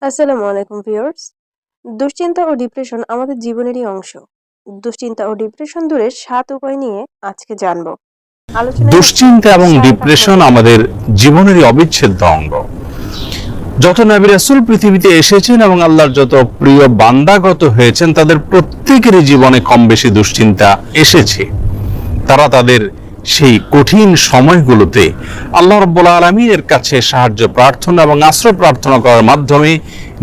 আসসালামু আলাইকুম ভিউয়ার্স। দুশ্চিন্তা ও ডিপ্রেশন আমাদের জীবনেরই অংশ। দুশ্চিন্তা ও ডিপ্রেশন দূরের ৭ উপায় নিয়ে আজকে জানবো। আলোচনায় আছে দুশ্চিন্তা এবং ৭ ডিপ্রেশন আহ্বান। আমাদের জীবনেরই অবিচ্ছেদ্য অঙ্গ। যত নবী রাসূল পৃথিবীতে এসেছেন এবং আল্লাহর যত প্রিয় বান্দাগত হয়েছেন, তাদের প্রত্যেকেরই জীবনে কম বেশি দুশ্চিন্তা এসেছে। তারা তাদের সেই কঠিন সময়গুলোতে আল্লাহ রাব্বুল আলামিনের কাছে সাহায্য প্রার্থনা এবং আশ্রয় প্রার্থনা করার মাধ্যমে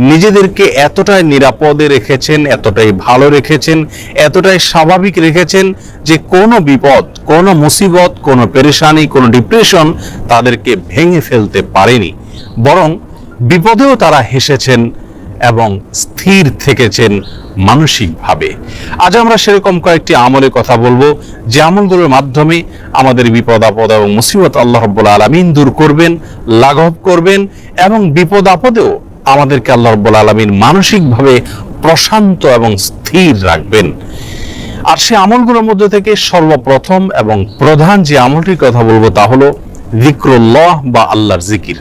নিজেদেরকে এতটাই নিরাপদে রেখেছেন, এতটাই ভালো রেখেছেন, এতটাই স্বাভাবিক রেখেছেন যে কোনো বিপদ, কোনো মুসিবত, কোনো পেরেশানি, কোনো ডিপ্রেশন তাদেরকে ভেঙে ফেলতে পারেনি। বরং বিপদেও তারা হেসেছেন এবং স্থির থেকেছেন মানসিকভাবে। আজ আমরা সেরকম কয়েকটি আমলের কথা বলবো, যে আমলগুলোর মাধ্যমে আমাদের বিপদ আপদ এবং মুসিবত আল্লাহ রাব্বুল আলামিন দূর করবেন, লাঘব করবেন এবং বিপদ আপদেও আমাদেরকে আল্লাহ রাব্বুল আলামিন মানসিকভাবে প্রশান্ত এবং স্থির রাখবেন। আর সে আমলগুলোর মধ্যে থেকে সর্বপ্রথম এবং প্রধান যে আমলটির কথা বলবো তা হলো যিকরুল্লাহ বা আল্লাহর জিকির।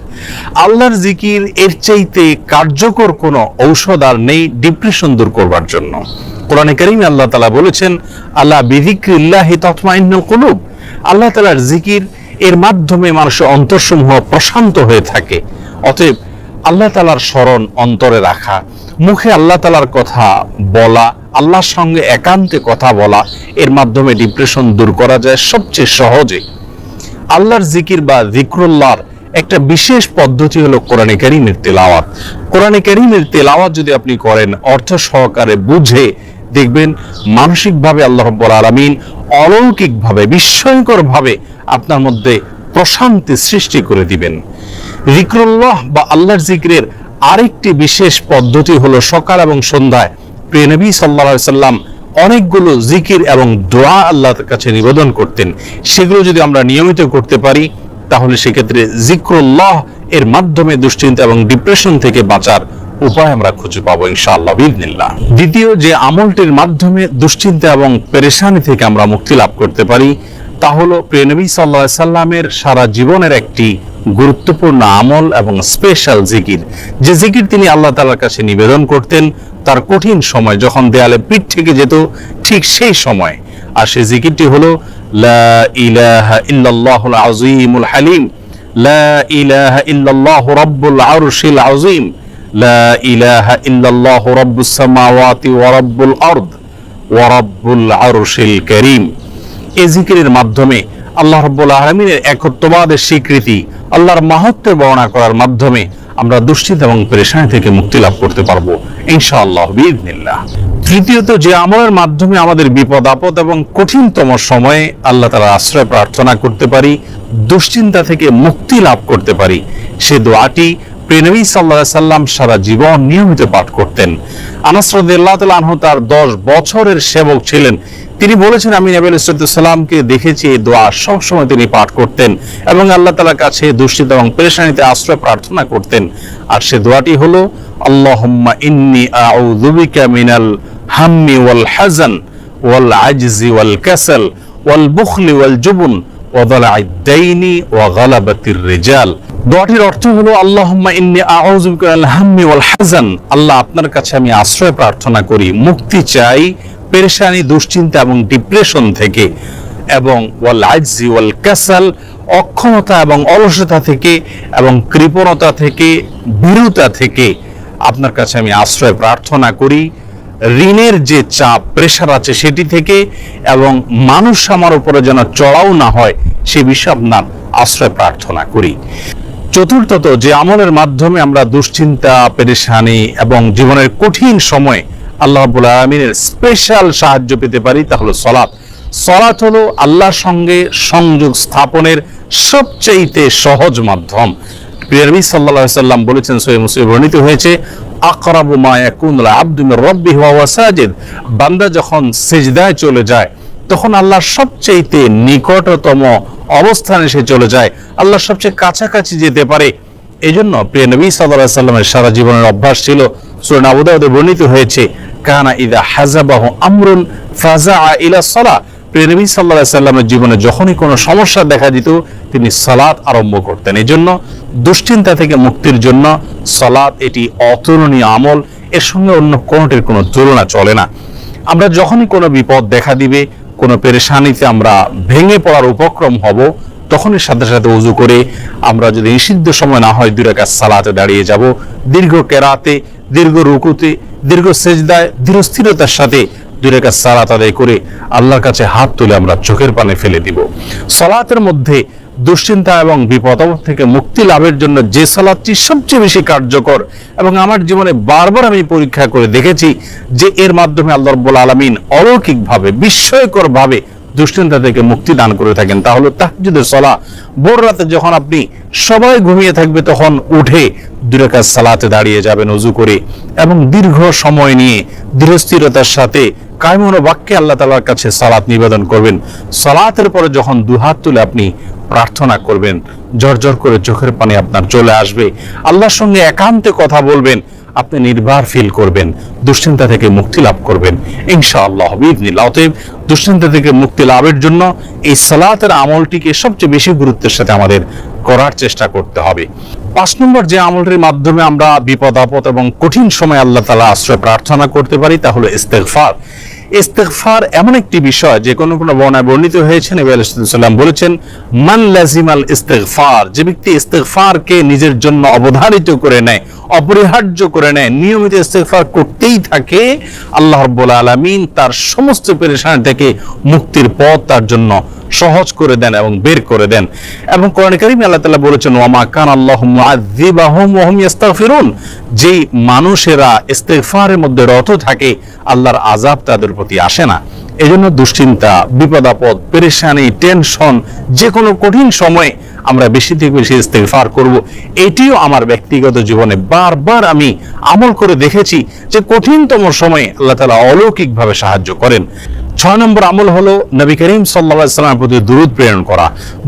আল্লাহর জিকির এর চাইতে কার্যকর কোনো ঔষধ আর নেই ডিপ্রেশন দূর করবার জন্য। কোরআনে কারীমে আল্লাহ তাআলা বলেছেন, আলা বিযিকরিল্লাহি তাতমাইন্নুল কুলুব। আল্লাহ তাআলার জিকির এর মাধ্যমে মানুষের অন্তরসমূহ প্রশান্ত হয়ে থাকে। অতএব আল্লাহ তাআলার স্মরণ অন্তরে রাখা, মুখে আল্লাহ তাআলার কথা বলা, আল্লাহর সঙ্গে একান্তে কথা বলা, এর মাধ্যমে ডিপ্রেশন দূর করা যায় সবচেয়ে সহজে। আল্লাহর জিকির বা যিকরুল্লাহর একটা বিশেষ পদ্ধতি হলো কোরআনে কারীমের তেলাওয়াত। কোরআনে কারীমের তেলাওয়াত যদি আপনি করেন অর্থ সহকারে বুঝে, দেখবেন মানসিকভাবে আল্লাহ রাব্বুল আলামিন অলৌকিকভাবে, বিস্ময়করভাবে আপনার মধ্যে প্রশান্তি সৃষ্টি করে দিবেন। যিকরুল্লাহ বা আল্লাহর জিকিরের আরেকটি বিশেষ পদ্ধতি হলো সকাল এবং সন্ধ্যায় প্রিয় নবী সাল্লাল্লাহু আলাইহি সাল্লাম অনেকগুলো জিকির এবং দোয়া আল্লাহর কাছে নিবেদন করতেন। সেগুলো যদি আমরা নিয়মিত করতে পারি তাহলে সেক্ষেত্রে যিকরুল্লাহ এর মাধ্যমে দুশ্চিন্তা এবং ডিপ্রেশন থেকে বাঁচার উপায় আমরা খুঁজে পাবো ইনশাআল্লাহ বিইذনিল্লাহ। দ্বিতীয় যে আমলটির মাধ্যমে দুশ্চিন্তা এবং পেরেশানি থেকে আমরা মুক্তি লাভ করতে পারি তা হলো প্রিয় নবী সাল্লাল্লাহু আলাইহি সাল্লামের সারা জীবনের একটি গুরুত্বপূর্ণ আমল এবং স্পেশাল জিকির, যে জিকির তিনি আল্লাহ তাআলার কাছে নিবেদন করতেন তার কঠিন সময় যখন দেয়ালে পিঠ থেকে যেত, ঠিক সেই সময়। আর সেই জিকিরটি হলো লা ইলাহা ইল্লাল্লাহুল আযীমুল হালিম, লা ইলাহা ইল্লাল্লাহু রাব্বুল আরশিল আযীম, লা ইলাহা ইল্লাল্লাহু রাব্বুস সামাওয়াতি ওয়া রাব্বুল আরদ ওয়া রাব্বুল আরশিল কারীম। এই জিকিরের মাধ্যমে আল্লাহ রাব্বুল আলামিনের একত্ববাদের স্বীকৃতি, আল্লাহর মাহাত্ম্যের বর্ণনা করার মাধ্যমে আমরা দুশ্চিন্তা এবং পেরেশানি থেকে মুক্তি লাভ করতে পারবো ইনশাআল্লাহ বিইذনিল্লাহ। তৃতীয়ত যে আমলের মাধ্যমে আমাদের বিপদ আপদ এবং কঠিনতম সময়ে আল্লাহ তাআলার আশ্রয় প্রার্থনা করতে পারি, দুশ্চিন্তা থেকে মুক্তি লাভ করতে পারি, সে দোয়াটি প্রিয় নবী সাল্লাল্লাহু আলাইহি সাল্লাম সারা জীবন নিয়মিত পাঠ করতেন। আনাস রাদিয়াল্লাহু তাআলা আনহু তার 10 বছরের সেবক ছিলেন। তিনি বলেছেন, আমি নবী আলাইহিস সালামকে দেখেছি এই দোয়া সবসময় তিনি পাঠ করতেন এবং আল্লাহ তাআলার কাছে দুশ্চিন্তা এবং পেরেশানিতে আশ্রয় প্রার্থনা করতেন। আর সে দোয়াটি হলো আল্লাহুম্মা ইন্নী আউযু বিকা মিনাল হাম্মি ওয়াল হাযান ওয়াল আজজি ওয়াল কাসাল ওয়াল বুখলি ওয়াল জুবন ওয়া দালা'আদ দাইনি ওয়া গালাবাতির রিজাল। দোয়াটির অর্থ হলো আল্লাহুম্মা ইন্নী আউযু বিকা মিনাল হাম্মি ওয়াল হাযান, আল্লাহ আপনার কাছে আমি আশ্রয় প্রার্থনা করি, মুক্তি চাই পেরেশানি, দুশ্চিন্তা এবং ডিপ্রেশন থেকে, এবং ওয়াল আজজি ওয়াল কাসাল, অক্ষমতা এবং অলসতা থেকে এবং কৃপণতা থেকে, ভীরুতা থেকে আপনার কাছে আমি আশ্রয় প্রার্থনা করি, ঋণের যে চাপ প্রেশার আছে সেটি থেকে, এবং মানুষ আমার উপরে যেন চড়াও না হয় সে বিষয়ে আপনার আশ্রয় প্রার্থনা করি। চতুর্থত যে আমলের মাধ্যমে আমরা দুশ্চিন্তা, পেরেশানি এবং জীবনের কঠিন সময় আল্লাহ রাব্বুল আলামিনের স্পেশাল সাহায্য পেতে পারি তা হলো সালাত। সালাত হলো আল্লাহর সঙ্গে সংযোগ স্থাপনের সবচেয়ে সহজ মাধ্যম। প্রিয় নবী সাল্লাল্লাহু আলাইহি সাল্লাম বলেছেন, সহিহ মুসলিমে বর্ণিত হয়েছে, আকরাবু মা ইয়াকুনুল আবদু মির রাব্বিহি ওয়া হুয়া সাজিদ, বান্দা যখন সিজদায় চলে যায় তখন আল্লাহর সবচেয়ে নিকটতম অবস্থানে সে চলে যায়, আল্লাহর সবচেয়ে কাছাকাছি যেতে পারে। এজন্য প্রিয় নবী সাল্লাল্লাহু আলাইহি সাল্লামের সারা জীবনের অভ্যাস ছিল, সূরা আবু দাউদে বর্ণিত হয়েছে, কানা ইযা হাযাবাহু আমরুন ফাযাআ ইলা সালাহ নবী সাল্লাল্লাহু আলাইহি সাল্লামের জীবনে যখনই কোনো সমস্যা দেখা দিত তিনি সালাত আরম্ভ করতেন। এই জন্য দুশ্চিন্তা থেকে মুক্তির জন্য সালাত এটি অতুলনীয় আমল, এর সঙ্গে অন্য কোনোটির কোনো তুলনা চলে না। আমরা যখনই কোনো বিপদ দেখা দিবে, কোনো পেরেশানিতে আমরা ভেঙে পড়ার উপক্রম হব, তখনই সাথে সাথে ওযু করে আমরা যদি নিষিদ্ধ সময় না হয় 2 রাকাত সালাতে দাঁড়িয়ে যাব, দীর্ঘ কেরাতে, দীর্ঘ রুকুতে, দীর্ঘ সেজদায় ধীরস্থিরতার সাথে 2 রাকাত সালাত আদায় করে আল্লাহর কাছে হাত তুলে আমরা চোখের পানি ফেলে দিব। সালাতের মধ্যে দুশ্চিন্তা এবং বিপদ থেকে মুক্তি লাভের জন্য যে সালাতটি সবচেয়ে বেশি কার্যকর এবং আমার জীবনে বারবার আমি পরীক্ষা করে দেখেছি যে এর মাধ্যমে আল্লাহ রাব্বুল আলামিন অলৌকিকভাবে, বিস্ময়করভাবে দুশ্চিন্তা থেকে মুক্তি দান করে থাকেন, তা হলো তাহাজ্জুদের সালাহ। ভোর রাতে যখন আপনি সবাই ঘুমিয়ে থাকবে তখন উঠে 2 রাকাত সালাতে দাঁড়িয়ে যাবেন ওযু করে এবং দীর্ঘ সময় নিয়ে ধীরস্থিরতার সাথে কায়মন বাক্যে আল্লাহ তাআলার কাছে সালাত নিবেদন করবেন। সালাতের পরে যখন দুহাত তুলে আপনি প্রার্থনা করবেন, ঝরঝর করে চোখের পানি আপনার চলে আসবে, আল্লাহর সঙ্গে একান্তে কথা বলবেন, আপনি নির্ভর ফিল করবেন, দুশ্চিন্তা থেকে মুক্তি লাভ করবেন ইনশাআল্লাহ বিইذনিল্লাহ। অতএব দুশ্চিন্তা থেকে মুক্তি লাভের জন্য এই সালাতের আমলটিকে সবচেয়ে বেশি গুরুত্বের সাথে আমাদের করার চেষ্টা করতে হবে। 5 নম্বর যে আমলটির মাধ্যমে আমরা বিপদ আপদ এবং কঠিন সময় আল্লাহ তাআলা আশ্রয় প্রার্থনা করতে পারি তা হলো ইস্তেগফার। ইস্তেগফার এমন একটি বিষয় যে কোনো বর্ণনায় বর্ণিত হয়েছে, নবী আলাইহিস সালাম বলেছেন, মান লাজিমাল ইস্তেগফার, যে ব্যক্তি ইস্তেগফারকে নিজের জন্য অবধারিত করে নেয়, অপরিহার্য করে নেয়, নিয়মিত ইস্তেগফার করতেই থাকে, আল্লাহ রাব্বুল আলামিন তার সমস্ত পেরেশানি থেকে মুক্তির পথ তার জন্য সহজ করে দেন এবং বের করে দেন। এবং কোরআন কারীমে আল্লাহ তাআলা বলেছেন, ওয়া মা কানা আল্লাহু মুআযযিবাহুম ওয়া হুম ইস্তাগফিরুন, যে মানুষেরা ইস্তেগফারের মধ্যে রত থাকে আল্লাহর আযাব তাদের প্রতি আসে না। এজন্য দুশ্চিন্তা, বিপদ আপদ, পেরেশানি, টেনশন, যে কোনো কঠিন সময়ে আমরা বেশি থেকে বেশি ইস্তেগফার করব। এটিও আমার ব্যক্তিগত জীবনে বারবার আমি আমল করে দেখেছি যে কঠিনতম সময়ে আল্লাহ তাআলা অলৌকিকভাবে সাহায্য করেন। 6 নম্বর আমল হলো নবী করিম সাল্লাল্লাহু আলাইহি ওয়াসাল্লামের প্রতি দুরূদ প্রেরণ করা।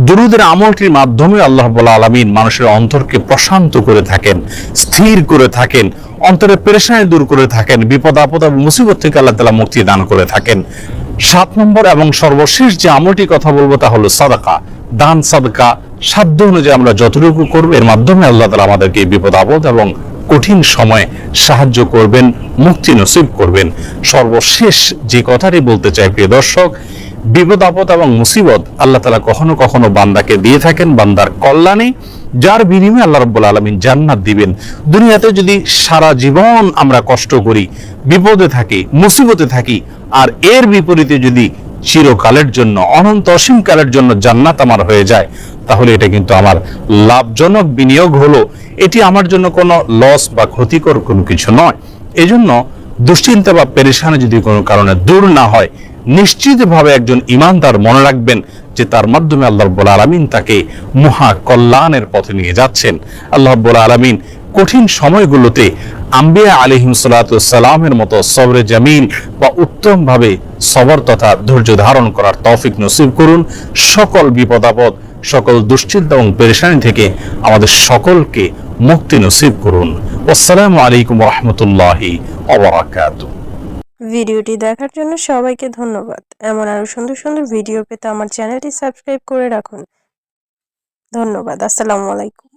দুরূদের আমলটির মাধ্যমে আল্লাহ রাব্বুল আলামিন মানুষের অন্তরকে প্রশান্ত করে থাকেন, স্থির করে থাকেন, অন্তরের পেরেশানি দূর করে থাকেন, বিপদ আপদ এবং মুসিবত থেকে আল্লাহ তাআলা মুক্তি দান করে থাকেন। 7 নম্বর এবং সর্বশেষ যে আমলটির কথা বলবো তা হলো সাদাকা, দান সাদকা। সাধ্য অনুযায়ী আমরা যতটুকু করব এর মাধ্যমে আল্লাহ তাআলা আমাদেরকে বিপদ আপদ এবং কঠিন সময়ে সাহায্য করবেন, মুক্তি নসিব করবেন। সর্বশেষ যে কথাটি বলতে চাই প্রিয় দর্শক, বিপদ আপদ এবং মুসিবত আল্লাহ তাআলা কখনো কখনো বান্দাকে দিয়ে থাকেন বান্দার কল্যাণে, যার বিনিময়ে আল্লাহ রাব্বুল আলামিন জান্নাত দিবেন। দুনিয়াতে যদি সারা জীবন আমরা কষ্ট করি, বিপদে থাকি, মুসিবতে থাকি, আর এর বিপরীতে যদি চিরকালের জন্য, অনন্ত অসীম কালের জন্য জান্নাত আমার হয়ে যায়, তাহলে এটা কিন্তু আমার লাভজনক বিনিয়োগ হলো, এটি আমার জন্য কোনো লস বা ক্ষতিকর কোনো কিছু নয়। এজন্য দুশ্চিন্তা বা পেরেশানি যদি কোনো কারণে দূর না হয়, নিশ্চিতভাবে একজন ঈমানদার মনে রাখবেন যে তার মাধ্যমে আল্লাহ রাব্বুল আলামিন তাকে মহা কল্যাণের পথে নিয়ে যাচ্ছেন। আল্লাহ রাব্বুল আলামিন কঠিন সময়গুলোতে আম্বিয়া আলাইহিম সালাতু সালামের মতো সবরে জামিল বা উত্তম ভাবে সবর তথা ধৈর্য ধারণ করার তৌফিক নসিব করুন। সকল বিপদ আপদ, সকল দুশ্চিন্তা এবং পেরেশানি থেকে আমাদের সকলকে মুক্তি নসিব করুন। আসসালামু আলাইকুম ওয়া রাহমাতুল্লাহি ওয়া বারাকাতুহু। ভিডিওটি দেখার জন্য সবাইকে ধন্যবাদ। এমন আরো সুন্দর সুন্দর ভিডিও পেতে আমার চ্যানেলটি সাবস্ক্রাইব করে রাখুন। ধন্যবাদ। আসসালামু আলাইকুম।